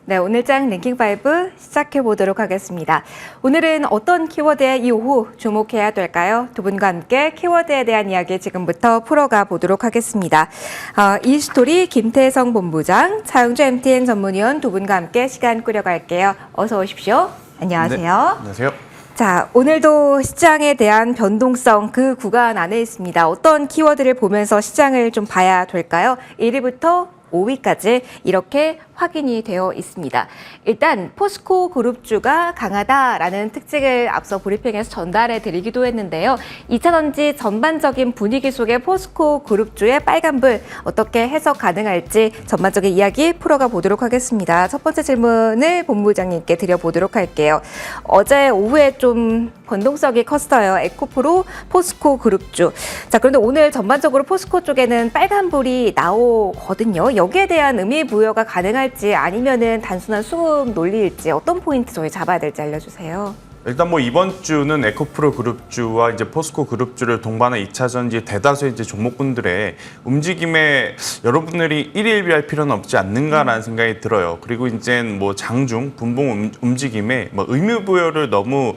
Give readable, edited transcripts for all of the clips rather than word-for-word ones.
네, 오늘장 랭킹5 시작해 보도록 하겠습니다. 오늘은 어떤 키워드에 이후 주목해야 될까요? 두 분과 함께 키워드에 대한 이야기 지금부터 풀어가 보도록 하겠습니다. 이스토리 김태성 본부장, 차영주 MTN 전문위원 두 분과 함께 시간 꾸려갈게요. 어서 오십시오. 안녕하세요. 네, 안녕하세요. 자, 오늘도 시장에 대한 변동성 그 구간 안에 있습니다. 어떤 키워드를 보면서 시장을 좀 봐야 될까요? 1위부터 5위까지 이렇게 확인이 되어 있습니다. 일단 포스코 그룹주가 강하다라는 특징을 앞서 브리핑에서 전달해 드리기도 했는데요. 2차전지 전반적인 분위기 속에 포스코 그룹주의 빨간불 어떻게 해석 가능할지 전반적인 이야기 풀어가 보도록 하겠습니다. 첫 번째 질문을 본부장님께 드려보도록 할게요. 어제 오후에 좀 변동성이 컸어요. 에코프로, 포스코 그룹주. 자, 그런데 오늘 전반적으로 포스코 쪽에는 빨간불이 나오거든요. 여기에 대한 의미 부여가 가능할지 아니면은 단순한 수급 논리일지 어떤 포인트 저희 잡아야 될지 알려주세요. 일단 뭐 이번 주는 에코프로 그룹주와 이제 포스코 그룹주를 동반한 2차전지 대다수의 이제 종목군들의 움직임에 여러분들이 일일비할 필요는 없지 않는가라는 생각이 들어요. 그리고 이제 뭐 장중 분봉 움직임에 뭐 의미부여를 너무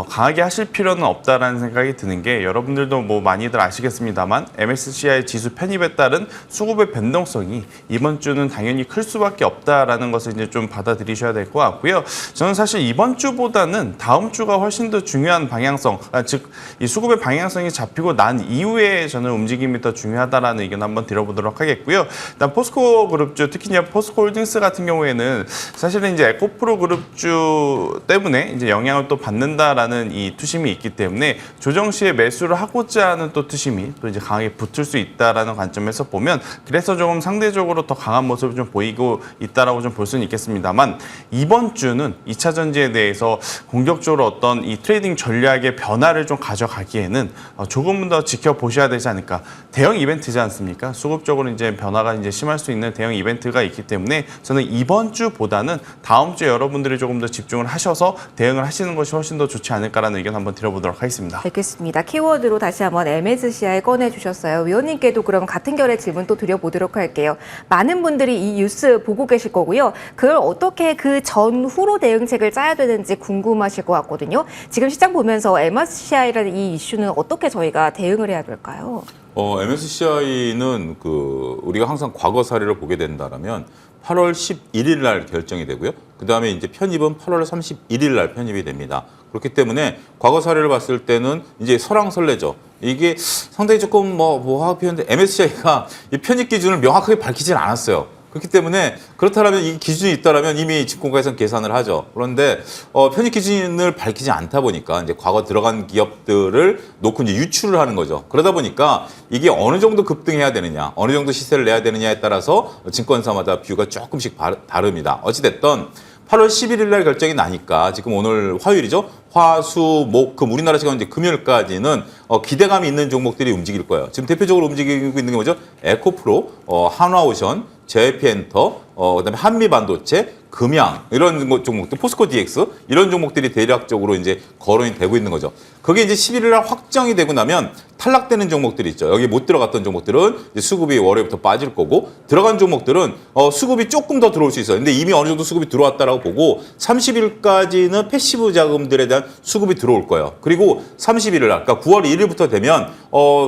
강하게 하실 필요는 없다라는 생각이 드는 게 여러분들도 뭐 많이들 아시겠습니다만 MSCI 지수 편입에 따른 수급의 변동성이 이번 주는 당연히 클 수밖에 없다라는 것을 이제 좀 받아들이셔야 될 것 같고요. 저는 사실 이번 주보다는 다음 주가 훨씬 더 중요한 방향성, 즉 이 수급의 방향성이 잡히고 난 이후에 저는 움직임이 더 중요하다라는 의견 한번 드려보도록 하겠고요. 일단 포스코 그룹주, 특히 이제 포스코 홀딩스 같은 경우에는 사실은 이제 에코프로 그룹주 때문에 이제 영향을 또 받는다라는 이 투심이 있기 때문에 조정 시에 매수를 하고자 하는 또 투심이 또 이제 강하게 붙을 수 있다라는 관점에서 보면 그래서 조금 상대적으로 더 강한 모습을 좀 보이고 있다라고 좀 볼 수는 있겠습니다만 이번 주는 2차 전지에 대해서 공격적으로 어떤 이 트레이딩 전략의 변화를 좀 가져가기에는 조금 더 지켜보셔야 되지 않을까. 대형 이벤트지 않습니까? 수급적으로 이제 변화가 이제 심할 수 있는 대형 이벤트가 있기 때문에 저는 이번 주보다는 다음 주에 여러분들이 조금 더 집중을 하셔서 대응을 하시는 것이 훨씬 더 좋지 않을까라는 의견 한번 드려보도록 하겠습니다. 알겠습니다. 키워드로 다시 한번 MSCI 꺼내주셨어요. 위원님께도 그럼 같은 결의 질문 또 드려보도록 할게요. 많은 분들이 이 뉴스 보고 계실 거고요. 그걸 어떻게 그 전후로 대응책을 짜야 되는지 궁금하실 것 같거든요. 지금 시장 보면서 MSCI라는 이 이슈는 어떻게 저희가 대응을 해야 될까요? MSCI는 우리가 항상 과거 사례를 보게 된다면 8월 11일 날 결정이 되고요. 그다음에 이제 편입은 8월 31일 날 편입이 됩니다. 그렇기 때문에 과거 사례를 봤을 때는 이제 설왕설래죠. 이게 상당히 조금 뭐하고 표현인데 MSCI가 이 편입 기준을 명확하게 밝히진 않았어요. 그렇기 때문에 그렇다면 이 기준이 있다라면 이미 증권가에서는 계산을 하죠. 그런데 편입 기준을 밝히지 않다 보니까 이제 과거 들어간 기업들을 놓고 이제 유출을 하는 거죠. 그러다 보니까 이게 어느 정도 급등해야 되느냐, 어느 정도 시세를 내야 되느냐에 따라서 증권사마다 뷰가 조금씩 다릅니다. 어찌됐든 8월 11일 날 결정이 나니까 지금 오늘 화요일이죠. 화, 수, 목, 금 우리나라 시간 이제 금요일까지는 기대감이 있는 종목들이 움직일 거예요. 지금 대표적으로 움직이고 있는 게 뭐죠? 에코프로, 한화오션, JP엔터, 그다음에 한미반도체, 금양 이런 종목들, 포스코 DX 이런 종목들이 대략적으로 이제 거론이 되고 있는 거죠. 그게 이제 11일 날 확정이 되고 나면 탈락되는 종목들이 있죠. 여기 못 들어갔던 종목들은 이제 수급이 월요일부터 빠질 거고 들어간 종목들은 수급이 조금 더 들어올 수 있어요. 근데 이미 어느 정도 수급이 들어왔다라고 보고 30일까지는 패시브 자금들에 대한 수급이 들어올 거예요. 그리고 31일 날, 그러니까 9월 1일부터 되면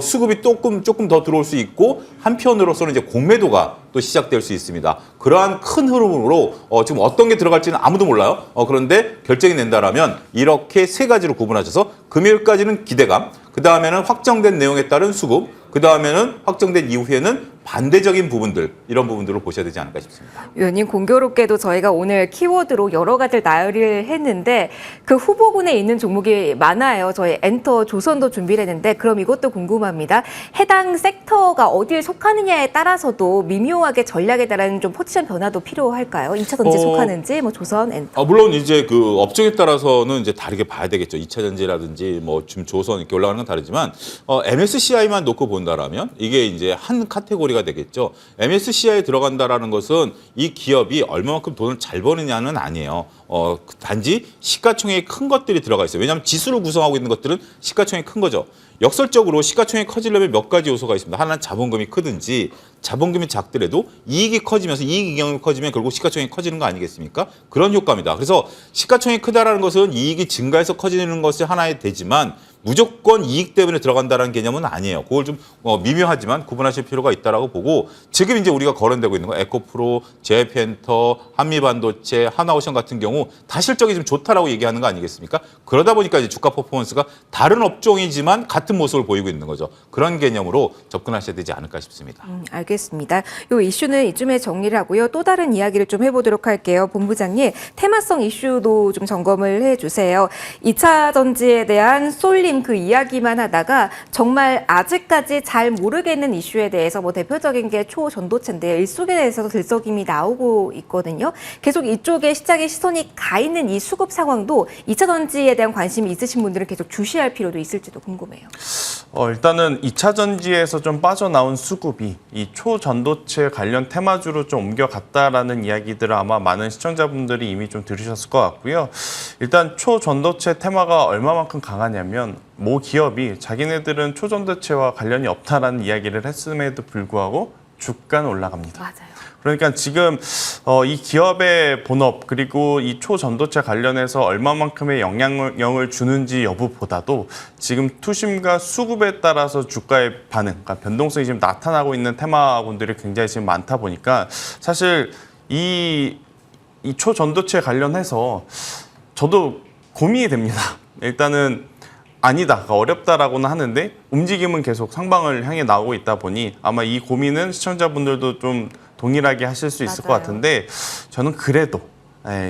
수급이 조금 더 들어올 수 있고 한편으로서는 이제 공매도가 또 시작될 수 있습니다. 그러한 큰 흐름으로 지금 어떤 게 들어갈지는 아무도 몰라요. 그런데 결정이 낸다라면 이렇게 세 가지로 구분하셔서 금요일까지는 기대감, 그 다음에는 확정된 내용에 따른 수급, 그 다음에는 확정된 이후에는 반대적인 부분들, 이런 부분들을 보셔야 되지 않을까 싶습니다. 위원님, 공교롭게도 저희가 오늘 키워드로 여러 가지를 나열을 했는데 그 후보군에 있는 종목이 많아요. 저희 엔터 조선도 준비를 했는데 그럼 이것도 궁금합니다. 해당 섹터가 어디에 속하느냐에 따라서도 미묘하게 전략에 따른 좀 포지션 변화도 필요할까요? 2차 전지 속하는지, 뭐 조선, 엔터. 물론 이제 그 업종에 따라서는 이제 다르게 봐야 되겠죠. 2차 전지라든지 뭐 지금 조선 이렇게 올라가는 건 다르지만 MSCI만 놓고 본다라면 이게 이제 한 카테고리가 되겠죠. MSCI에 들어간다라는 것은 이 기업이 얼마만큼 돈을 잘 버느냐는 아니에요. 단지 시가총액이 큰 것들이 들어가 있어요. 왜냐하면 지수를 구성하고 있는 것들은 시가총액이 큰 거죠. 역설적으로 시가총액이 커지려면 몇 가지 요소가 있습니다. 하나는 자본금이 크든지, 자본금이 작더라도 이익이 커지면서 이익 이익이 커지면 결국 시가총액이 커지는 거 아니겠습니까? 그런 효과입니다. 그래서 시가총액이 크다라는 것은 이익이 증가해서 커지는 것이 하나의 되지만 무조건 이익 때문에 들어간다는 개념은 아니에요. 그걸 좀 미묘하지만 구분하실 필요가 있다라고 보고 지금 이제 우리가 거론되고 있는 거 에코프로, 제이펜터, 한미반도체, 하나오션 같은 경우 다 실적이 좀 좋다라고 얘기하는 거 아니겠습니까? 그러다 보니까 이제 주가 퍼포먼스가 다른 업종이지만 같은 모습을 보이고 있는 거죠. 그런 개념으로 접근하셔야 되지 않을까 싶습니다. 알겠습니다. 이 이슈는 이쯤에 정리를 하고요. 또 다른 이야기를 좀 해보도록 할게요. 본부장님, 테마성 이슈도 좀 점검을 해주세요. 2차 전지에 대한 쏠림 그 이야기만 하다가 정말 아직까지 잘 모르겠는 이슈에 대해서 뭐 대표적인 게 초전도체인데요. 일속에 대해서도 들썩임이 나오고 있거든요. 계속 이쪽에 시장의 시선이 가 있는 이 수급 상황도 2차 전지에 대한 관심이 있으신 분들은 계속 주시할 필요도 있을지도 궁금해요. 일단은 2차 전지에서 좀 빠져나온 수급이 이 초전도체 관련 테마주로 좀 옮겨갔다라는 이야기들을 아마 많은 시청자분들이 이미 좀 들으셨을 것 같고요. 일단 초전도체 테마가 얼마만큼 강하냐면 모 기업이 자기네들은 초전도체와 관련이 없다라는 이야기를 했음에도 불구하고 주가는 올라갑니다. 맞아요. 그러니까 지금 이 기업의 본업 그리고 이 초전도체 관련해서 얼마만큼의 영향을 주는지 여부보다도 지금 투심과 수급에 따라서 주가의 반응, 그러니까 변동성이 지금 나타나고 있는 테마군들이 굉장히 지금 많다 보니까 사실 이 초전도체 관련해서 저도 고민이 됩니다. 일단은 아니다, 어렵다라고는 하는데 움직임은 계속 상방을 향해 나오고 있다 보니 아마 이 고민은 시청자분들도 좀 동일하게 하실 수 있을 맞아요. 것 같은데 저는 그래도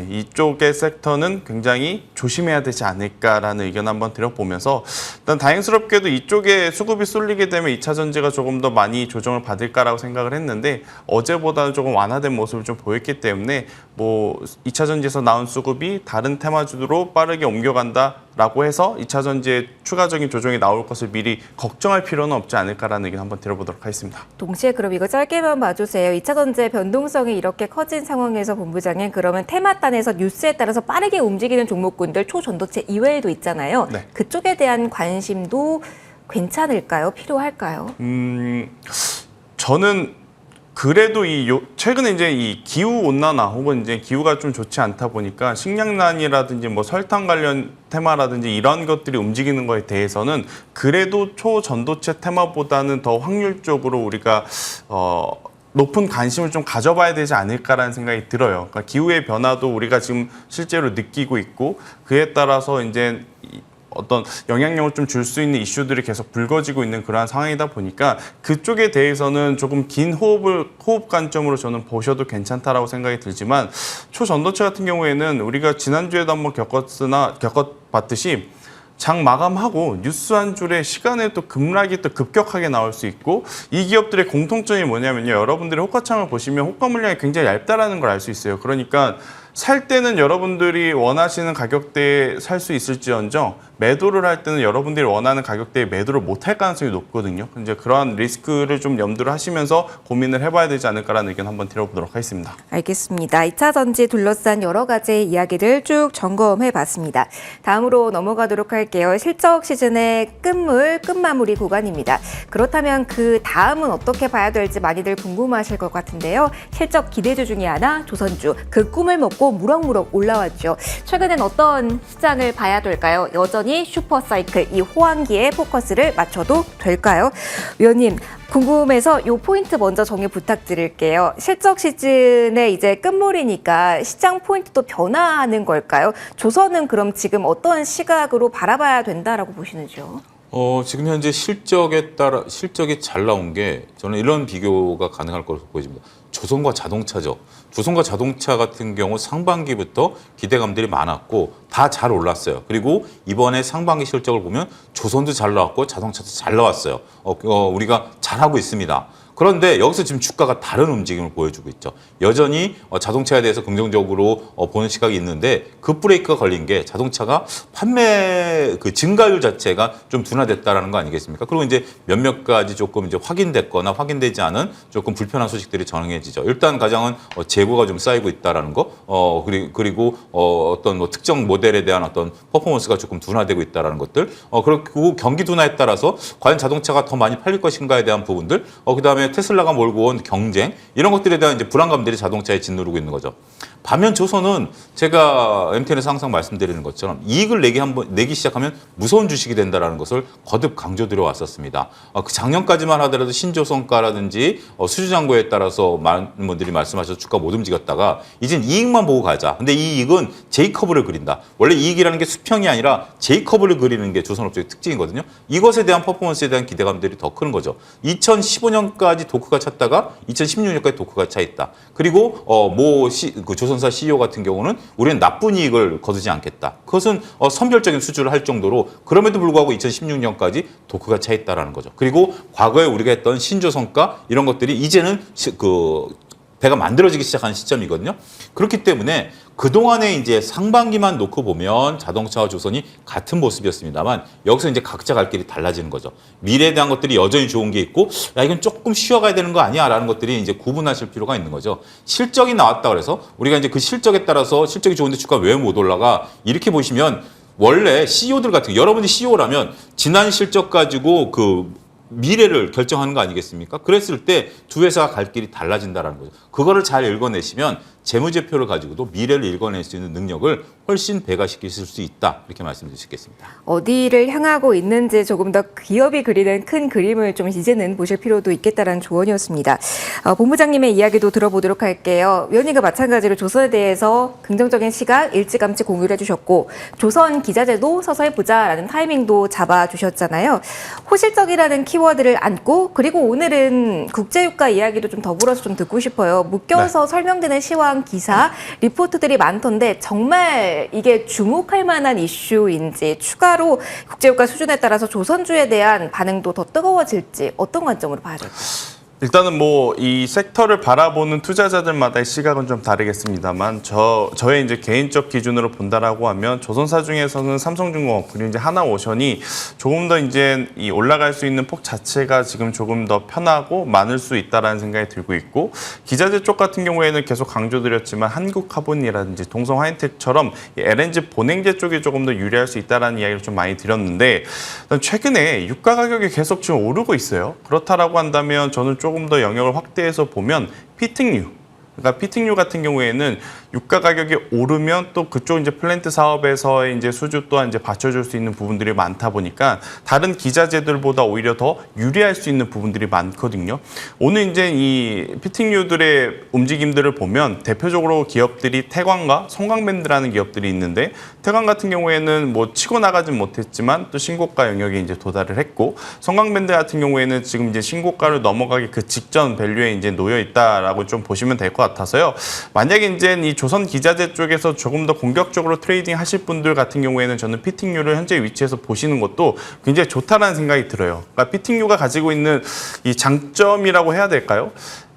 이쪽의 섹터는 굉장히 조심해야 되지 않을까라는 의견 한번 드려보면서 일단 다행스럽게도 이쪽에 수급이 쏠리게 되면 2차 전지가 조금 더 많이 조정을 받을까라고 생각을 했는데 어제보다는 조금 완화된 모습을 좀 보였기 때문에 뭐 2차 전지에서 나온 수급이 다른 테마주로 빠르게 옮겨간다라고 해서 2차 전지에 추가적인 조정이 나올 것을 미리 걱정할 필요는 없지 않을까라는 의견 한번 드려보도록 하겠습니다. 동시에 그럼 이거 짧게만 봐주세요. 2차 전지의 변동성이 이렇게 커진 상황에서 본부장님 그러면 테마단에서 뉴스에 따라서 빠르게 움직이는 종목군들 초전도체 이외에도 있잖아요. 네. 그쪽에 대한 관심도 괜찮을까요? 필요할까요? 저는 그래도 최근에 이제 이 기후 온난화 혹은 이제 기후가 좀 좋지 않다 보니까 식량난이라든지 뭐 설탕 관련 테마라든지 이런 것들이 움직이는 거에 대해서는 그래도 초전도체 테마보다는 더 확률적으로 우리가 높은 관심을 좀 가져봐야 되지 않을까라는 생각이 들어요. 그러니까 기후의 변화도 우리가 지금 실제로 느끼고 있고 그에 따라서 이제 어떤 영향력을 좀 줄 수 있는 이슈들이 계속 불거지고 있는 그러한 상황이다 보니까 그쪽에 대해서는 조금 긴 호흡 관점으로 저는 보셔도 괜찮다라고 생각이 들지만 초전도체 같은 경우에는 우리가 지난주에도 한번 겪어봤듯이 장 마감하고 뉴스 한 줄에 시간에 또 급락이 또 급격하게 나올 수 있고 이 기업들의 공통점이 뭐냐면요. 여러분들이 호가창을 보시면 호가 물량이 굉장히 얇다라는 걸 알 수 있어요. 그러니까 살 때는 여러분들이 원하시는 가격대에 살 수 있을지언정 매도를 할 때는 여러분들이 원하는 가격대에 매도를 못할 가능성이 높거든요. 이제 그러한 리스크를 좀 염두를 하시면서 고민을 해봐야 되지 않을까라는 의견 한번 드려보도록 하겠습니다. 알겠습니다. 2차 전지 둘러싼 여러 가지 이야기를 쭉 점검해 봤습니다. 다음으로 넘어가도록 할게요. 실적 시즌의 끝마무리 구간입니다. 그렇다면 그 다음은 어떻게 봐야 될지 많이들 궁금하실 것 같은데요. 실적 기대주 중에 하나 조선주 그 꿈을 먹고 무럭무럭 올라왔죠. 최근엔 어떤 시장을 봐야 될까요? 여전히 슈퍼사이클 이 호황기에 포커스를 맞춰도 될까요? 위원님 궁금해서 이 포인트 먼저 정리 부탁드릴게요. 실적 시즌의 이제 끝물이니까 시장 포인트도 변화하는 걸까요? 조선은 그럼 지금 어떤 시각으로 바라봐야 된다라고 보시는지요? 지금 현재 실적에 따라 실적이 잘 나온 게 저는 이런 비교가 가능할 것으로 보여집니다. 조선과 자동차죠. 조선과 자동차 같은 경우 상반기부터 기대감들이 많았고 다 잘 올랐어요. 그리고 이번에 상반기 실적을 보면 조선도 잘 나왔고 자동차도 잘 나왔어요. 우리가 잘하고 있습니다. 그런데 여기서 지금 주가가 다른 움직임을 보여주고 있죠. 여전히 자동차에 대해서 긍정적으로 보는 시각이 있는데 그 브레이크가 걸린 게 자동차가 판매 그 증가율 자체가 좀 둔화됐다라는 거 아니겠습니까? 그리고 이제 몇몇 가지 조금 이제 확인됐거나 확인되지 않은 조금 불편한 소식들이 전해지죠. 일단 가장은 재고가 좀 쌓이고 있다라는 거, 그리고 어떤 뭐 특정 모델에 대한 어떤 퍼포먼스가 조금 둔화되고 있다라는 것들, 그리고 경기 둔화에 따라서 과연 자동차가 더 많이 팔릴 것인가에 대한 부분들, 그다음에 그다음에 테슬라가 몰고 온 경쟁 이런 것들에 대한 이제 불안감들이 자동차에 짓누르고 있는 거죠. 반면 조선은 제가 MTN에서 항상 말씀드리는 것처럼 이익을 내기 시작하면 무서운 주식이 된다라는 것을 거듭 강조드려 왔었습니다. 그 작년까지만 하더라도 신조선가라든지 수주잔고에 따라서 많은 분들이 말씀하셔서 주가 못 움직였다가 이젠 이익만 보고 가자. 근데 이 이익은 J커브를 그린다. 원래 이익이라는 게 수평이 아니라 J커브를 그리는 게 조선업종의 특징이거든요. 이것에 대한 퍼포먼스에 대한 기대감들이 더 큰 거죠. 2015년까지 도크가 찼다가 2016년까지 도크가 차 있다. 그리고 그 조선사 CEO 같은 경우는 우리는 나쁜 이익을 거두지 않겠다. 그것은 선별적인 수주를 할 정도로 그럼에도 불구하고 2016년까지 도크가 차 있다라는 거죠. 그리고 과거에 우리가 했던 신조선가 이런 것들이 이제는 배가 만들어지기 시작한 시점이거든요. 그렇기 때문에 그동안에 이제 상반기만 놓고 보면 자동차와 조선이 같은 모습이었습니다만 여기서 이제 각자 갈 길이 달라지는 거죠. 미래에 대한 것들이 여전히 좋은 게 있고 야 이건 조금 쉬어가야 되는 거 아니야 라는 것들이 이제 구분하실 필요가 있는 거죠. 실적이 나왔다 그래서 우리가 이제 그 실적에 따라서 실적이 좋은데 주가 왜 못 올라가 이렇게 보시면 원래 CEO들 같은 여러분이 CEO라면 지난 실적 가지고 그 미래를 결정하는 거 아니겠습니까? 그랬을 때 두 회사가 갈 길이 달라진다는 거죠. 그거를 잘 읽어내시면 재무제표를 가지고도 미래를 읽어낼 수 있는 능력을 훨씬 배가시키실 수 있다. 이렇게 말씀드릴 수 있겠습니다. 어디를 향하고 있는지 조금 더 기업이 그리는 큰 그림을 좀 이제는 보실 필요도 있겠다라는 조언이었습니다. 본부장님의 이야기도 들어보도록 할게요. 위원님과 마찬가지로 조선에 대해서 긍정적인 시각 일찌감치 공유를 해주셨고 조선 기자재도 서서히 보자라는 타이밍도 잡아주셨잖아요. 호실적이라는 키워드를 안고 그리고 오늘은 국제유가 이야기도 좀 더불어서 좀 듣고 싶어요. 묶여서 설명되는 시황 기사, 리포트들이 많던데 정말 이게 주목할 만한 이슈인지 추가로 국제유가 수준에 따라서 조선주에 대한 반응도 더 뜨거워질지 어떤 관점으로 봐야 될까요? 일단은 뭐 이 섹터를 바라보는 투자자들마다의 시각은 좀 다르겠습니다만 저의 이제 개인적 기준으로 본다라고 하면 조선사 중에서는 삼성중공업 그리고 이제 하나오션이 조금 더 이제 이 올라갈 수 있는 폭 자체가 지금 조금 더 편하고 많을 수 있다라는 생각이 들고 있고 기자재 쪽 같은 경우에는 계속 강조드렸지만 한국카본이라든지 동성화이텍처럼 LNG 본행제 쪽이 조금 더 유리할 수 있다라는 이야기를 좀 많이 드렸는데 최근에 유가 가격이 계속 지금 오르고 있어요. 그렇다라고 한다면 저는 조금 더 영역을 확대해서 보면 피팅류, 그러니까 피팅류 같은 경우에는 유가 가격이 오르면 또 그쪽 이제 플랜트 사업에서의 이제 수주 또한 이제 받쳐줄 수 있는 부분들이 많다 보니까 다른 기자재들보다 오히려 더 유리할 수 있는 부분들이 많거든요. 오늘 이제 이 피팅류들의 움직임들을 보면 대표적으로 기업들이 태광과 성광밴드라는 기업들이 있는데 태광 같은 경우에는 뭐 치고 나가진 못했지만 또 신고가 영역에 이제 도달을 했고 성광밴드 같은 경우에는 지금 이제 신고가를 넘어가기 그 직전 밸류에 이제 놓여 있다라고 좀 보시면 될 것 같아서요. 만약에 이제 이 조선 기자재 쪽에서 조금 더 공격적으로 트레이딩 하실 분들 같은 경우에는 저는 피팅류를 현재 위치에서 보시는 것도 굉장히 좋다라는 생각이 들어요. 그러니까 피팅류가 가지고 있는 이 장점이라고 해야 될까요?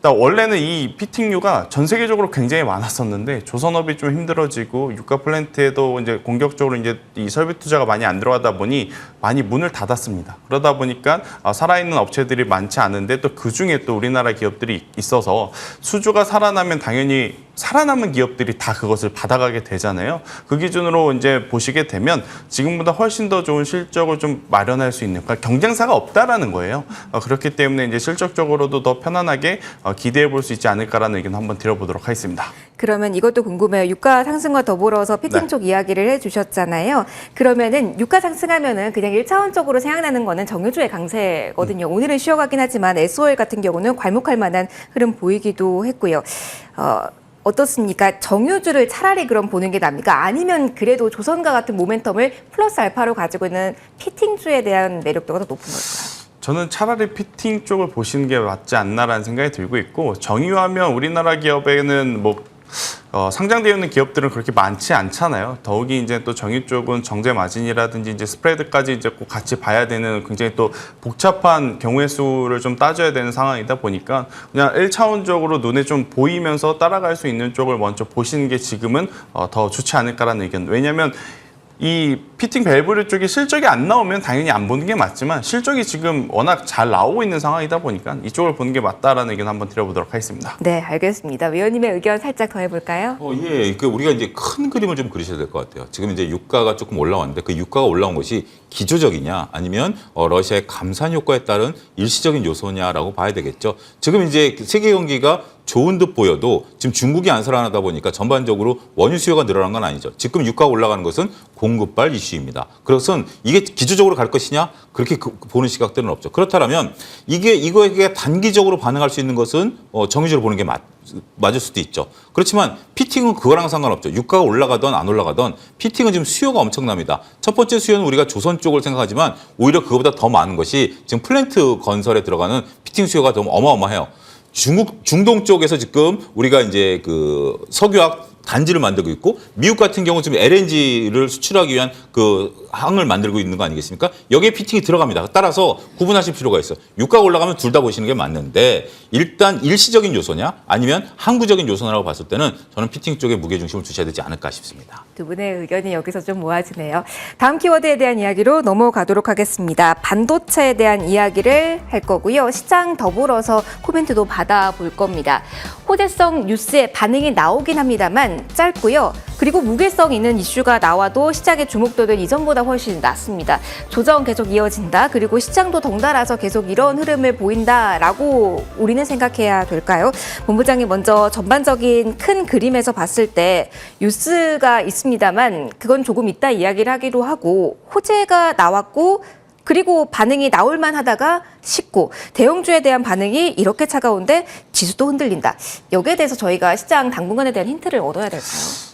원래는 이 피팅류가 전 세계적으로 굉장히 많았었는데 조선업이 좀 힘들어지고 유가 플랜트에도 이제 공격적으로 이제 이 설비 투자가 많이 안 들어가다 보니 많이 문을 닫았습니다. 그러다 보니까 살아있는 업체들이 많지 않은데 또 그 중에 또 우리나라 기업들이 있어서 수주가 살아나면 당연히 살아남은 기업들이 다 그것을 받아가게 되잖아요. 그 기준으로 이제 보시게 되면 지금보다 훨씬 더 좋은 실적을 좀 마련할 수 있는, 그러니까 경쟁사가 없다라는 거예요. 그렇기 때문에 이제 실적적으로도 더 편안하게 기대해 볼 수 있지 않을까라는 의견 한번 드려보도록 하겠습니다. 그러면 이것도 궁금해요. 유가 상승과 더불어서 피팅 쪽 이야기를 해주셨잖아요. 그러면은 유가 상승하면은 그냥 1차원적으로 생각나는 거는 정유주의 강세거든요. 오늘은 쉬어가긴 하지만 SOL 같은 경우는 괄목할 만한 흐름 보이기도 했고요. 어떻습니까? 정유주를 차라리 그럼 보는 게 납니까? 아니면 그래도 조선과 같은 모멘텀을 플러스 알파로 가지고 있는 피팅주에 대한 매력도가 더 높은 걸까요? 저는 차라리 피팅 쪽을 보시는 게 맞지 않나라는 생각이 들고 있고 정유하면 우리나라 기업에는 뭐 상장되어 있는 기업들은 그렇게 많지 않잖아요. 더욱이 이제 또 정유 쪽은 정제 마진이라든지 이제 스프레드까지 이제 꼭 같이 봐야 되는 굉장히 또 복잡한 경우의 수를 좀 따져야 되는 상황이다 보니까 그냥 1차원적으로 눈에 좀 보이면서 따라갈 수 있는 쪽을 먼저 보시는 게 지금은 더 좋지 않을까라는 의견. 왜냐하면 이 피팅 밸브류 쪽이 실적이 안 나오면 당연히 안 보는 게 맞지만 실적이 지금 워낙 잘 나오고 있는 상황이다 보니까 이쪽을 보는 게 맞다라는 의견 한번 드려보도록 하겠습니다. 네, 알겠습니다. 위원님의 의견 살짝 더 해볼까요? 예, 그 우리가 이제 큰 그림을 좀 그리셔야 될 것 같아요. 지금 이제 유가가 조금 올라왔는데 그 유가가 올라온 것이 기조적이냐 아니면 러시아의 감산 효과에 따른 일시적인 요소냐라고 봐야 되겠죠. 지금 이제 세계 경기가 좋은 듯 보여도 지금 중국이 안 살아나다 보니까 전반적으로 원유 수요가 늘어난 건 아니죠. 지금 유가가 올라가는 것은 공급발 이슈입니다. 그것은 이게 기조적으로 갈 것이냐 그렇게 보는 시각들은 없죠. 그렇다면 이거에 단기적으로 반응할 수 있는 것은 정의적으로 보는 게 맞을 수도 있죠. 그렇지만 피팅은 그거랑 상관없죠. 유가가 올라가던 안 올라가던 피팅은 지금 수요가 엄청납니다. 첫 번째 수요는 우리가 조선 쪽을 생각하지만 오히려 그거보다 더 많은 것이 지금 플랜트 건설에 들어가는 피팅 수요가 너무 어마어마해요. 중동 쪽에서 지금 우리가 이제 그 석유화학 단지를 만들고 있고 미국 같은 경우 지금 LNG를 수출하기 위한 그 항을 만들고 있는 거 아니겠습니까? 여기에 피팅이 들어갑니다. 따라서 구분하실 필요가 있어요. 유가가 올라가면 둘 다 보시는 게 맞는데 일단 일시적인 요소냐 아니면 항구적인 요소냐라고 봤을 때는 저는 피팅 쪽에 무게중심을 두셔야 되지 않을까 싶습니다. 두 분의 의견이 여기서 좀 모아지네요. 다음 키워드에 대한 이야기로 넘어가도록 하겠습니다. 반도체에 대한 이야기를 할 거고요. 시장 더불어서 코멘트도 받아볼 겁니다. 호재성 뉴스에 반응이 나오긴 합니다만 짧고요. 그리고 무게성 있는 이슈가 나와도 시장의 주목도는 이전보다 훨씬 낮습니다. 조정 계속 이어진다. 그리고 시장도 덩달아서 계속 이런 흐름을 보인다라고 우리는 생각해야 될까요? 본부장님 먼저 전반적인 큰 그림에서 봤을 때 뉴스가 있습니다만 그건 조금 이따 이야기를 하기로 하고 호재가 나왔고 그리고 반응이 나올만 하다가 식고 대형주에 대한 반응이 이렇게 차가운데 지수도 흔들린다. 여기에 대해서 저희가 시장 당분간에 대한 힌트를 얻어야 될까요?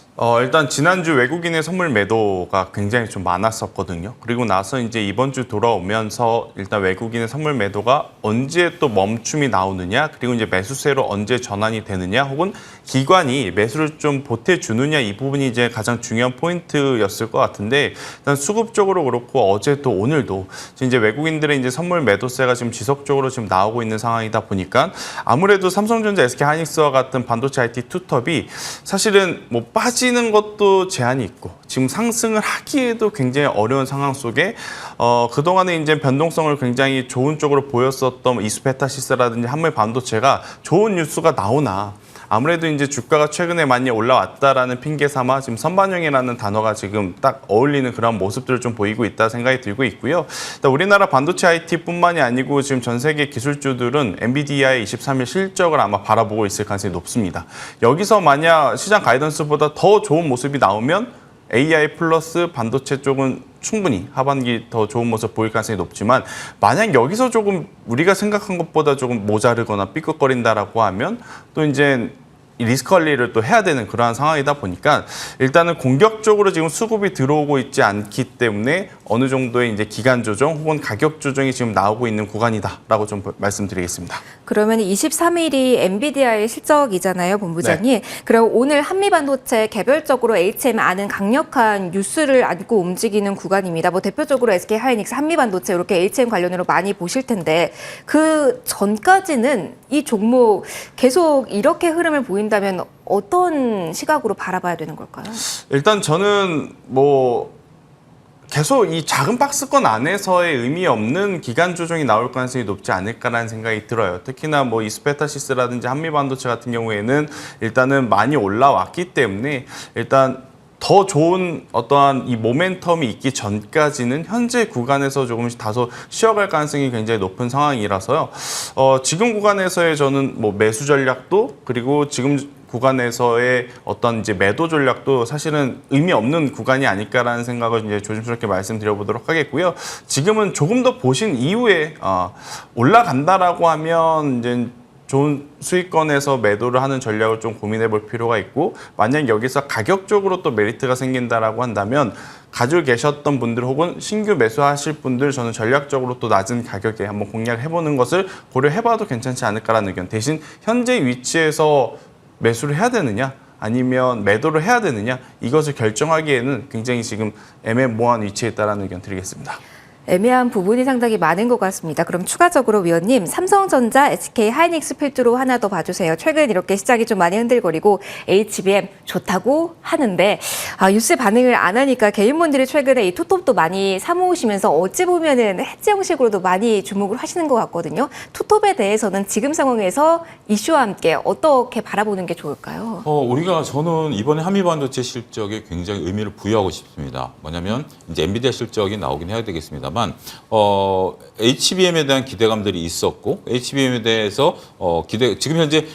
일단 지난주 외국인의 선물 매도가 굉장히 좀 많았었거든요. 그리고 나서 이제 이번 주 돌아오면서 일단 외국인의 선물 매도가 언제 또 멈춤이 나오느냐, 그리고 이제 매수세로 언제 전환이 되느냐, 혹은 기관이 매수를 좀 보태주느냐, 이 부분이 이제 가장 중요한 포인트였을 것 같은데, 일단 수급 쪽으로 그렇고 어제 또 오늘도 이제 외국인들의 이제 선물 매도세가 지금 지속적으로 지금 나오고 있는 상황이다 보니까 아무래도 삼성전자, SK하이닉스와 같은 반도체 IT 투톱이 사실은 뭐 빠지는 것도 제한이 있고 지금 상승을 하기에도 굉장히 어려운 상황 속에 그동안에 이제 변동성을 굉장히 좋은 쪽으로 보였었던 이스페타시스라든지 한물 반도체가 좋은 뉴스가 나오나 아무래도 이제 주가가 최근에 많이 올라왔다라는 핑계 삼아 지금 선반영이라는 단어가 지금 딱 어울리는 그런 모습들을 좀 보이고 있다 생각이 들고 있고요. 우리나라 반도체 IT뿐만이 아니고 지금 전 세계 기술주들은 엔비디아의 23일 실적을 아마 바라보고 있을 가능성이 높습니다. 여기서 만약 시장 가이던스보다 더 좋은 모습이 나오면 AI 플러스 반도체 쪽은 충분히 하반기 더 좋은 모습 보일 가능성이 높지만 만약 여기서 조금 우리가 생각한 것보다 조금 모자르거나 삐걱거린다라고 하면 또 이제 리스크 관리를 또 해야 되는 그러한 상황이다 보니까 일단은 공격적으로 지금 수급이 들어오고 있지 않기 때문에 어느 정도의 이제 기간 조정 혹은 가격 조정이 지금 나오고 있는 구간이다라고 좀 말씀드리겠습니다. 그러면 23일이 엔비디아의 실적이잖아요, 본부장님. 네. 그럼 오늘 한미반도체 개별적으로 HM 아는 강력한 뉴스를 안고 움직이는 구간입니다. 뭐 대표적으로 SK하이닉스, 한미반도체 이렇게 HM 관련으로 많이 보실 텐데 그 전까지는 이 종목 계속 이렇게 흐름을 보인다면 어떤 시각으로 바라봐야 되는 걸까요? 일단 저는 뭐 계속 이 작은 박스권 안에서의 의미 없는 기간 조정이 나올 가능성이 높지 않을까라는 생각이 들어요. 특히나 뭐 이스페타시스라든지 한미반도체 같은 경우에는 일단은 많이 올라왔기 때문에 일단 더 좋은 어떠한 이 모멘텀이 있기 전까지는 현재 구간에서 조금씩 다소 쉬어갈 가능성이 굉장히 높은 상황이라서요. 지금 구간에서의 저는 뭐 매수 전략도 그리고 지금 구간에서의 어떤 이제 매도 전략도 사실은 의미 없는 구간이 아닐까라는 생각을 이제 조심스럽게 말씀드려보도록 하겠고요. 지금은 조금 더 보신 이후에 올라간다라고 하면 이제 좋은 수익권에서 매도를 하는 전략을 좀 고민해 볼 필요가 있고 만약 여기서 가격적으로 또 메리트가 생긴다라고 한다면 가지고 계셨던 분들 혹은 신규 매수하실 분들 저는 전략적으로 또 낮은 가격에 한번 공략을 해보는 것을 고려해봐도 괜찮지 않을까라는 의견. 대신 현재 위치에서 매수를 해야 되느냐 아니면 매도를 해야 되느냐 이것을 결정하기에는 굉장히 지금 애매모호한 위치에 있다는 의견 드리겠습니다. 애매한 부분이 상당히 많은 것 같습니다. 그럼 추가적으로 위원님, 삼성전자, SK 하이닉스 필두로 하나 더 봐주세요. 최근 이렇게 시장이 좀 많이 흔들거리고 HBM 좋다고 하는데 뉴스 반응을 안 하니까 개인분들이 최근에 이 투톱도 많이 사모으시면서 어찌 보면은 해지 형식으로도 많이 주목을 하시는 것 같거든요. 투톱에 대해서는 지금 상황에서 이슈와 함께 어떻게 바라보는 게 좋을까요? 저는 이번에 한미반도체 실적에 굉장히 의미를 부여하고 싶습니다. 뭐냐면 이제 엔비디아 실적이 나오긴 해야 되겠습니다만 HBM에 대한 기대감들이 있었고 HBM에 대해서 지금 현재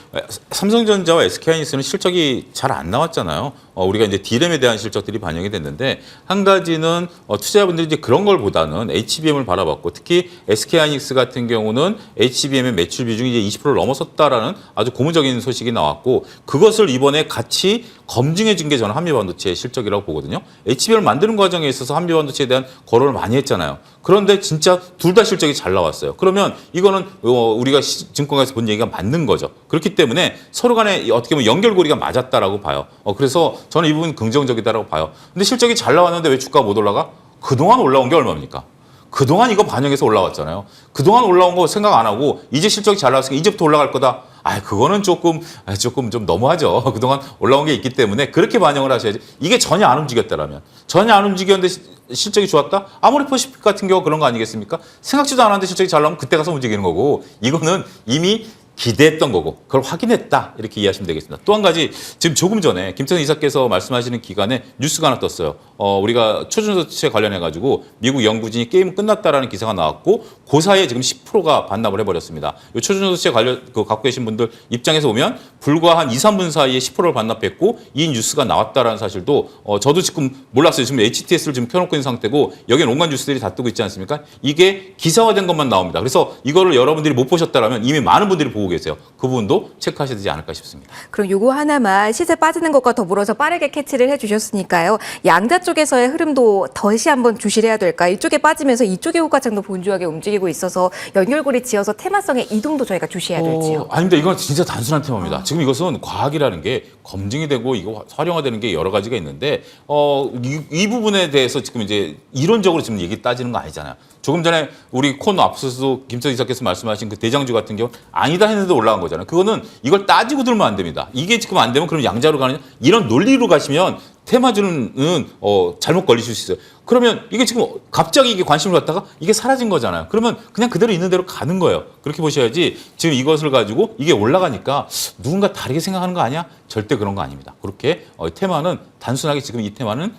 삼성전자와 SK하이닉스는 실적이 잘 안 나왔잖아요. 우리가 이제 D램에 대한 실적들이 반영이 됐는데 한 가지는 투자자분들이 이제 그런 걸 보다는 HBM을 바라봤고 특히 SK하이닉스 같은 경우는 HBM의 매출 비중이 이제 20%를 넘어섰다라는 아주 고무적인 소식이 나왔고 그것을 이번에 같이 검증해 준 게 저는 한미반도체의 실적이라고 보거든요. HBM을 만드는 과정에 있어서 한미반도체에 대한 거론을 많이 했잖아요. 그런데 진짜 둘 다 실적이 잘 나왔어요. 그러면 이거는 우리가 증권가에서 본 얘기가 맞는 거죠. 그렇기 때문에 서로 간에 어떻게 보면 연결고리가 맞았다라고 봐요. 그래서 저는 이 부분 긍정적이다라고 봐요. 근데 실적이 잘 나왔는데 왜 주가가 못 올라가? 그동안 올라온 게 얼마입니까? 그동안 이거 반영해서 올라왔잖아요. 그동안 올라온 거 생각 안 하고 이제 실적이 잘 나왔으니까 이제부터 올라갈 거다. 그거는 조금 좀 너무하죠. 그동안 올라온 게 있기 때문에 그렇게 반영을 하셔야지. 이게 전혀 안 움직였다라면. 전혀 안 움직였는데 실적이 좋았다? 아모레 퍼시픽 같은 경우 그런 거 아니겠습니까? 생각지도 않았는데 실적이 잘 나오면 그때 가서 움직이는 거고 이거는 이미 기대했던 거고 그걸 확인했다 이렇게 이해하시면 되겠습니다. 또 한 가지 지금 조금 전에 김태선 이사께서 말씀하시는 기간에 뉴스가 하나 떴어요. 우리가 초전도체 관련해 가지고 미국 연구진이 게임 끝났다라는 기사가 나왔고 그 사이에 지금 10%가 반납을 해버렸습니다. 이 초전도체 갖고 계신 분들 입장에서 보면 불과 한 2, 3분 사이에 10%를 반납했고 이 뉴스가 나왔다라는 사실도 저도 지금 몰랐어요. 지금 HTS를 지금 켜놓고 있는 상태고 여기는 온갖 뉴스들이 다 뜨고 있지 않습니까? 이게 기사화된 것만 나옵니다. 그래서 이거를 여러분들이 못 보셨다라면 이미 많은 분들이 보고 계세요. 그 부분도 체크하셔야 되지 않을까 싶습니다. 그럼 요거 하나만 시세 빠지는 것과 더불어서 빠르게 캐치를 해주셨으니까요. 양자 쪽에서의 흐름도 다시 한번 주시해야 될까? 이쪽에 빠지면서 이쪽의 호가창도 본주하게 움직이고 있어서 연결고리 지어서 테마성의 이동도 저희가 주시해야 될지요. 아닙니다. 이건 진짜 단순한 테마입니다. 지금 이것은 과학이라는 게 검증이 되고 이거 활용화되는 게 여러 가지가 있는데 이 부분에 대해서 지금 이제 이론적으로 지금 얘기 따지는 거 아니잖아요. 조금 전에 우리 코너 앞서서도 김태선 이사께서 말씀하신 그 대장주 같은 경우 아니다 했는데 올라간 거잖아요. 그거는 이걸 따지고 들면 안 됩니다. 이게 지금 안 되면 그럼 양자로 가느냐? 이런 논리로 가시면 테마주는 잘못 걸리실 수 있어요. 그러면 이게 지금 갑자기 이게 관심을 갖다가 이게 사라진 거잖아요. 그러면 그냥 그대로 있는 대로 가는 거예요. 그렇게 보셔야지 지금 이것을 가지고 이게 올라가니까 누군가 다르게 생각하는 거 아니야? 절대 그런 거 아닙니다. 그렇게 테마는 단순하게 지금 이 테마는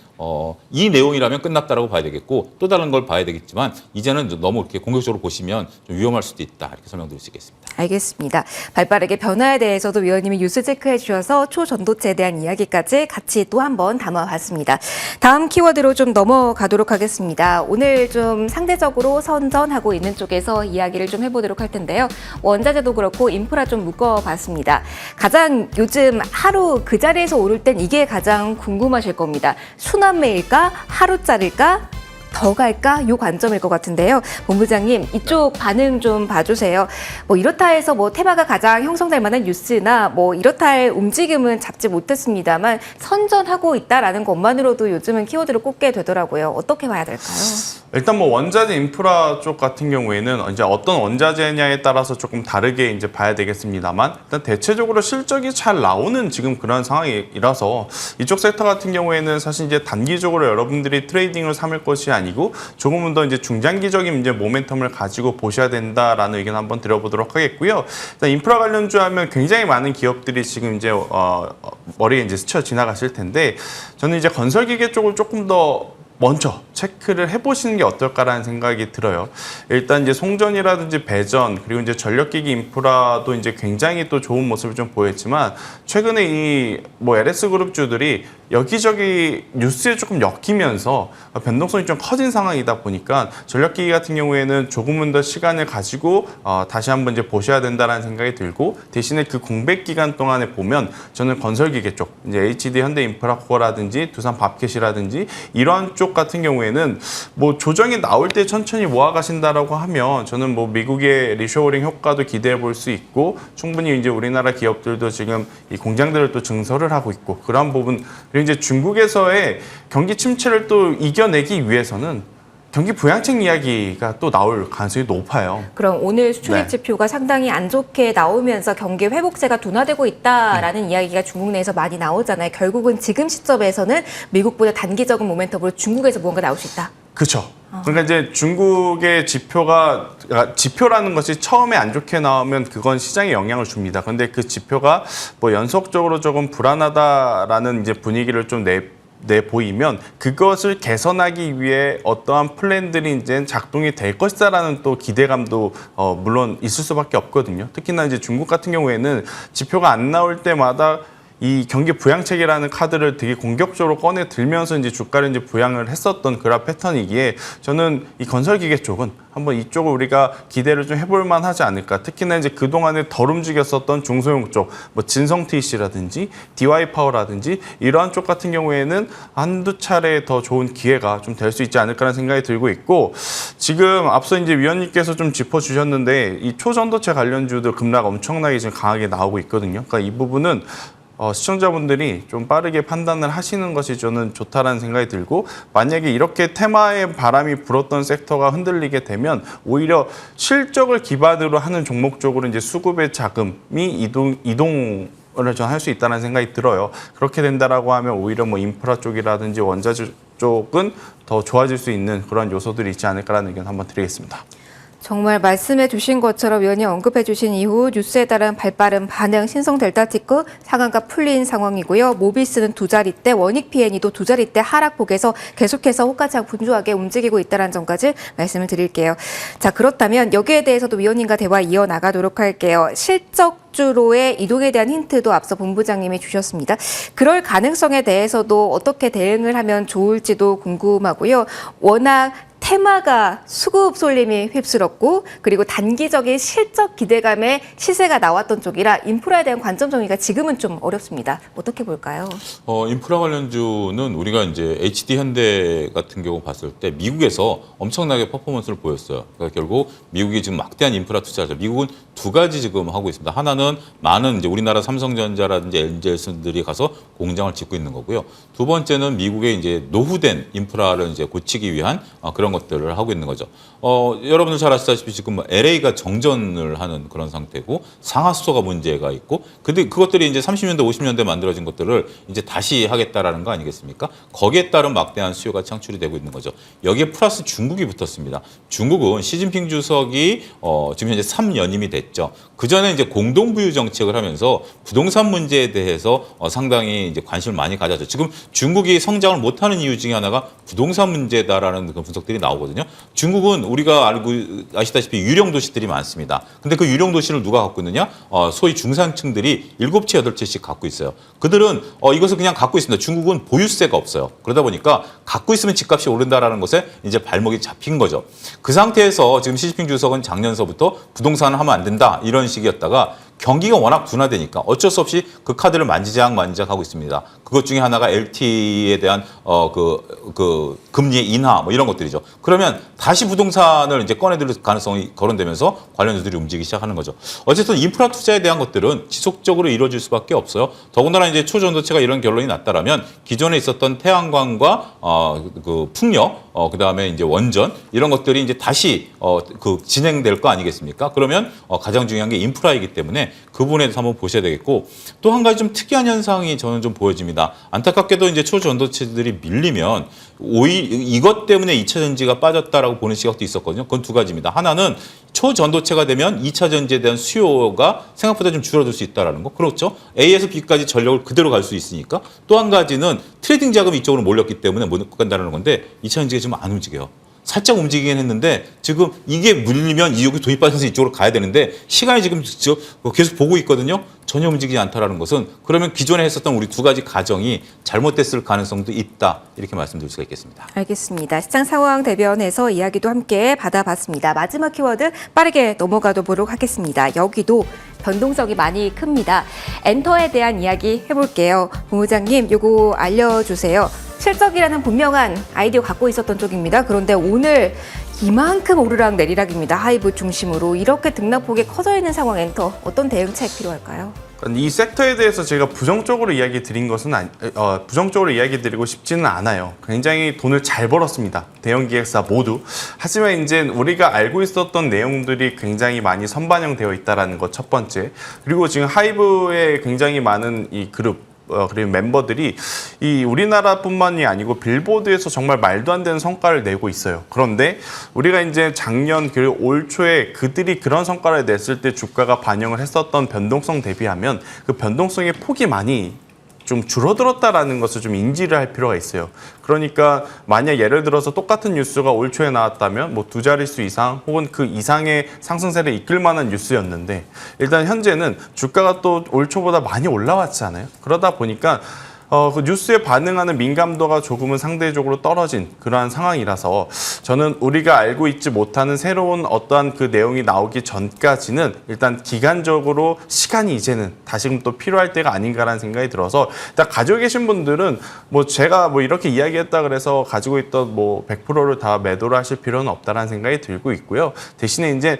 이 내용이라면 끝났다라고 봐야 되겠고 또 다른 걸 봐야 되겠지만 이제는 너무 이렇게 공격적으로 보시면 좀 위험할 수도 있다. 이렇게 설명드릴 수 있겠습니다. 알겠습니다. 발빠르게 변화에 대해서도 위원님이 뉴스 체크해 주셔서 초전도체에 대한 이야기까지 같이 또 한번 담아봤습니다. 다음 키워드로 좀 넘어가도록 하겠습니다. 오늘 좀 상대적으로 선전하고 있는 쪽에서 이야기를 좀 해보도록 할 텐데요. 원자재도 그렇고 인프라 좀 묶어봤습니다. 가장 요즘 하루 그 자리에서 오를 땐 이게 가장 궁금하실 겁니다. 순환매일까? 하루짜리일까? 더 갈까? 요 관점일 것 같은데요. 본부장님, 이쪽 반응 좀 봐주세요. 이렇다 해서 테마가 가장 형성될 만한 뉴스나 이렇다 할 움직임은 잡지 못했습니다만 선전하고 있다라는 것만으로도 요즘은 키워드를 꼽게 되더라고요. 어떻게 봐야 될까요? 일단 원자재 인프라 쪽 같은 경우에는 이제 어떤 원자재냐에 따라서 조금 다르게 이제 봐야 되겠습니다만 일단 대체적으로 실적이 잘 나오는 지금 그런 상황이라서 이쪽 섹터 같은 경우에는 사실 이제 단기적으로 여러분들이 트레이딩을 삼을 것이 아니고 조금은 더 이제 중장기적인 이제 모멘텀을 가지고 보셔야 된다라는 의견 한번 드려보도록 하겠고요. 일단 인프라 관련주 하면 굉장히 많은 기업들이 지금 이제 머리에 이제 스쳐 지나가실 텐데 저는 이제 건설기계 쪽을 조금 더 먼저 체크를 해보시는 게 어떨까라는 생각이 들어요. 일단 이제 송전이라든지 배전 그리고 이제 전력기기 인프라도 이제 굉장히 또 좋은 모습을 좀 보였지만 최근에 이 LS 그룹주들이 여기저기 뉴스에 조금 엮이면서 변동성이 좀 커진 상황이다 보니까 전력기기 같은 경우에는 조금은 더 시간을 가지고 다시 한번 이제 보셔야 된다라는 생각이 들고 대신에 그 공백 기간 동안에 보면 저는 건설기계 쪽 이제 HD 현대인프라코어라든지 두산 밥켓이라든지 이러한 쪽 같은 경우에는 조정이 나올 때 천천히 모아가신다라고 하면 저는 미국의 리쇼어링 효과도 기대해 볼 수 있고 충분히 이제 우리나라 기업들도 지금 이 공장들을 또 증설을 하고 있고 그런 부분 그리고 이제 중국에서의 경기 침체를 또 이겨내기 위해서는 경기 부양책 이야기가 또 나올 가능성이 높아요. 그럼 오늘 수출입 네. 지표가 상당히 안 좋게 나오면서 경기 회복세가 둔화되고 있다라는 이야기가 중국 내에서 많이 나오잖아요. 결국은 지금 시점에서는 미국보다 단기적인 모멘텀으로 중국에서 뭔가 나올 수 있다. 그렇죠. 그러니까 이제 중국의 지표라는 것이 처음에 안 좋게 나오면 그건 시장에 영향을 줍니다. 그런데 그 지표가 뭐 연속적으로 조금 불안하다라는 이제 분위기를 좀 내보이면 그것을 개선하기 위해 어떠한 플랜들이 이제 작동이 될 것이다라는 또 기대감도 물론 있을 수밖에 없거든요. 특히나 이제 중국 같은 경우에는 지표가 안 나올 때마다 이 경기 부양책이라는 카드를 되게 공격적으로 꺼내 들면서 이제 주가를 이제 부양을 했었던 그런 패턴이기에 저는 이 건설기계 쪽은 한번 이쪽을 우리가 기대를 좀 해볼 만하지 않을까. 특히나 이제 그동안에 덜 움직였었던 중소형 쪽, 뭐 진성 TC라든지 DY 파워라든지 이러한 쪽 같은 경우에는 한두 차례 더 좋은 기회가 좀 될 수 있지 않을까라는 생각이 들고 있고, 지금 앞서 이제 위원님께서 좀 짚어주셨는데 이 초전도체 관련주들 급락 엄청나게 지금 강하게 나오고 있거든요. 그러니까 이 부분은 시청자분들이 좀 빠르게 판단을 하시는 것이 저는 좋다라는 생각이 들고, 만약에 이렇게 테마의 바람이 불었던 섹터가 흔들리게 되면 오히려 실적을 기반으로 하는 종목 쪽으로 이제 수급의 자금이 이동을 전 할 수 있다는 생각이 들어요. 그렇게 된다라고 하면 오히려 뭐 인프라 쪽이라든지 원자재 쪽은 더 좋아질 수 있는 그런 요소들이 있지 않을까라는 의견 한번 드리겠습니다. 정말 말씀해 주신 것처럼 위원님 언급해 주신 이후 뉴스에 따른 발빠른 반응, 신성 델타티크 상한가 풀린 상황이고요. 모비스는 2자릿대, 원익 PNE도 2자릿대 하락폭에서 계속해서 호가창 분주하게 움직이고 있다는 점까지 말씀을 드릴게요. 자, 그렇다면 여기에 대해서도 위원님과 대화 이어나가도록 할게요. 실적주로의 이동에 대한 힌트도 앞서 본부장님이 주셨습니다. 그럴 가능성에 대해서도 어떻게 대응을 하면 좋을지도 궁금하고요. 워낙 테마가 수급 쏠림이 휩쓸었고, 그리고 단기적인 실적 기대감에 시세가 나왔던 쪽이라 인프라에 대한 관점 정리가 지금은 좀 어렵습니다. 어떻게 볼까요? 인프라 관련주는 우리가 이제 HD 현대 같은 경우 봤을 때 미국에서 엄청나게 퍼포먼스를 보였어요. 그러니까 결국 미국이 지금 막대한 인프라 투자죠. 미국은 두 가지 지금 하고 있습니다. 하나는 많은 이제 우리나라 삼성전자라든지 LG에서들이 가서 공장을 짓고 있는 거고요. 두 번째는 미국의 이제 노후된 인프라를 이제 고치기 위한 그런 것들을 하고 있는 거죠. 여러분들 잘 아시다시피 지금 뭐 LA가 정전을 하는 그런 상태고 상하수소가 문제가 있고, 근데 그것들이 이제 30년대, 50년대 만들어진 것들을 이제 다시 하겠다라는 거 아니겠습니까? 거기에 따른 막대한 수요가 창출이 되고 있는 거죠. 여기에 플러스 중국이 붙었습니다. 중국은 시진핑 주석이 지금 현재 3연임이 됐죠. 그 전에 이제 공동부유 정책을 하면서 부동산 문제에 대해서 상당히 이제 관심을 많이 가졌죠. 지금 중국이 성장을 못하는 이유 중에 하나가 부동산 문제다라는 그 분석들이 나오거든요. 중국은 우리가 아시다시피 유령 도시들이 많습니다. 근데 그 유령 도시를 누가 갖고 있느냐? 소위 중산층들이 7채, 8채씩 갖고 있어요. 그들은 이것을 그냥 갖고 있습니다. 중국은 보유세가 없어요. 그러다 보니까 갖고 있으면 집값이 오른다라는 것에 이제 발목이 잡힌 거죠. 그 상태에서 지금 시진핑 주석은 작년서부터 부동산을 하면 안 된다 이런 식이었다가 경기가 워낙 둔화되니까 어쩔 수 없이 그 카드를 만지작 하고 있습니다. 그것 중에 하나가 LTE에 대한 그 금리의 인하 뭐 이런 것들이죠. 그러면 다시 부동산을 이제 꺼내들 가능성이 거론되면서 관련주들이 움직이기 시작하는 거죠. 어쨌든 인프라 투자에 대한 것들은 지속적으로 이루어질 수밖에 없어요. 더군다나 이제 초전도체가 이런 결론이 났다라면 기존에 있었던 태양광과 그 풍력, 그다음에 이제 원전 이런 것들이 이제 다시 그 진행될 거 아니겠습니까? 그러면 가장 중요한 게 인프라이기 때문에 그 부분에 대해서 한번 보셔야 되겠고, 또 한 가지 좀 특이한 현상이 저는 좀 보여집니다. 안타깝게도 이제 초전도체들이 밀리면 이것 때문에 2차 전지가 빠졌다라고 보는 시각도 있었거든요. 그건 두 가지입니다. 하나는 초전도체가 되면 2차 전지에 대한 수요가 생각보다 좀 줄어들 수 있다라는 거. 그렇죠. A에서 B까지 전력을 그대로 갈 수 있으니까. 또 한 가지는 트레이딩 자금이 이쪽으로 몰렸기 때문에 못 간다는 건데 2차 전지가 지금 안 움직여요. 살짝 움직이긴 했는데 지금 이게 물리면 이쪽이 돈이 빠져서 이쪽으로 가야 되는데 시간이 지금 계속 보고 있거든요. 전혀 움직이지 않다라는 것은 그러면 기존에 했었던 우리 두 가지 가정이 잘못됐을 가능성도 있다. 이렇게 말씀드릴 수가 있겠습니다. 알겠습니다. 시장 상황 대변해서 이야기도 함께 받아봤습니다. 마지막 키워드 빠르게 넘어가 보도록 하겠습니다. 여기도 변동성이 많이 큽니다. 엔터에 대한 이야기 해볼게요. 본부장님, 요거 알려주세요. 실적이라는 분명한 아이디어 갖고 있었던 쪽입니다. 그런데 오늘 이만큼 오르락 내리락입니다. 하이브 중심으로 이렇게 등락폭이 커져 있는 상황 엔터 어떤 대응책 필요할까요? 이 섹터에 대해서 제가 부정적으로 이야기 드린 것은 부정적으로 이야기 드리고 싶지는 않아요. 굉장히 돈을 잘 벌었습니다. 대형 기획사 모두. 하지만 이제 우리가 알고 있었던 내용들이 굉장히 많이 선반영되어 있다는 것 첫 번째. 그리고 지금 하이브에 굉장히 많은 이 그룹 그리고 멤버들이 이 우리나라뿐만이 아니고 빌보드에서 정말 말도 안 되는 성과를 내고 있어요. 그런데 우리가 이제 작년 그리고 올 초에 그들이 그런 성과를 냈을 때 주가가 반영을 했었던 변동성 대비하면 그 변동성의 폭이 많이 좀 줄어들었다라는 것을 좀 인지를 할 필요가 있어요. 그러니까 만약 예를 들어서 똑같은 뉴스가 올 초에 나왔다면 뭐 두 자릿수 이상 혹은 그 이상의 상승세를 이끌 만한 뉴스였는데 일단 현재는 주가가 또 올 초보다 많이 올라왔잖아요. 그러다 보니까 그 뉴스에 반응하는 민감도가 조금은 상대적으로 떨어진 그러한 상황이라서 저는 우리가 알고 있지 못하는 새로운 어떠한 그 내용이 나오기 전까지는 일단 기간적으로 시간이 이제는 다시금 또 필요할 때가 아닌가라는 생각이 들어서 일단 가지고 계신 분들은 뭐 제가 뭐 이렇게 이야기했다 그래서 가지고 있던 뭐 100%를 다 매도를 하실 필요는 없다라는 생각이 들고 있고요. 대신에 이제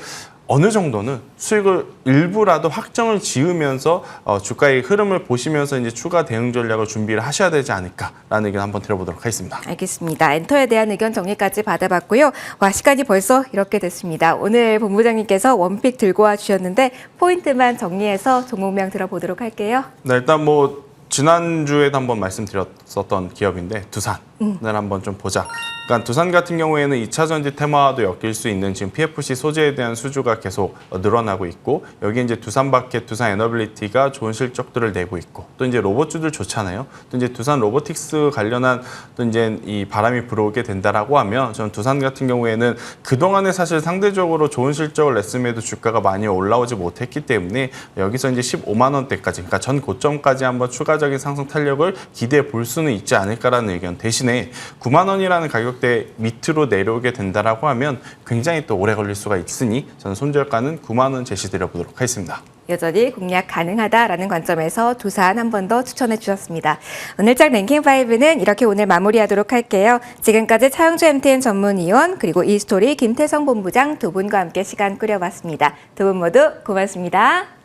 어느 정도는 수익을 일부라도 확정을 지으면서 주가의 흐름을 보시면서 이제 추가 대응 전략을 준비를 하셔야 되지 않을까라는 의견 한번 들어보도록 하겠습니다. 알겠습니다. 엔터에 대한 의견 정리까지 받아봤고요. 와, 시간이 벌써 이렇게 됐습니다. 오늘 본부장님께서 원픽 들고 와 주셨는데 포인트만 정리해서 종목명 들어보도록 할게요. 네, 일단 뭐 지난주에도 한번 말씀드렸었던 기업인데 두산을 한번 좀 보자. 그러니까 두산 같은 경우에는 2차 전지 테마와도 엮일 수 있는 지금 PFC 소재에 대한 수주가 계속 늘어나고 있고 여기 이제 두산바켓, 두산 에너빌리티가 좋은 실적들을 내고 있고 또 이제 로봇주들 좋잖아요. 또 이제 두산 로보틱스 관련한 또 이제 이 바람이 불어오게 된다라고 하면 저는 두산 같은 경우에는 그동안에 사실 상대적으로 좋은 실적을 냈음에도 주가가 많이 올라오지 못했기 때문에 여기서 이제 15만 원대까지 그러니까 전 고점까지 한번 추가적인 상승 탄력을 기대해 볼 수는 있지 않을까라는 의견. 대신에 9만 원이라는 가격대 밑으로 내려오게 된다라고 하면 굉장히 또 오래 걸릴 수가 있으니 저는 손절가는 9만 원 제시드려 보도록 하겠습니다. 여전히 공략 가능하다라는 관점에서 두산 한 번 더 추천해 주셨습니다. 오늘장 랭킹5는 이렇게 오늘 마무리하도록 할게요. 지금까지 차영주 MTN 전문위원 그리고 이스토리 김태성 본부장 두 분과 함께 시간 꾸려봤습니다. 두 분 모두 고맙습니다.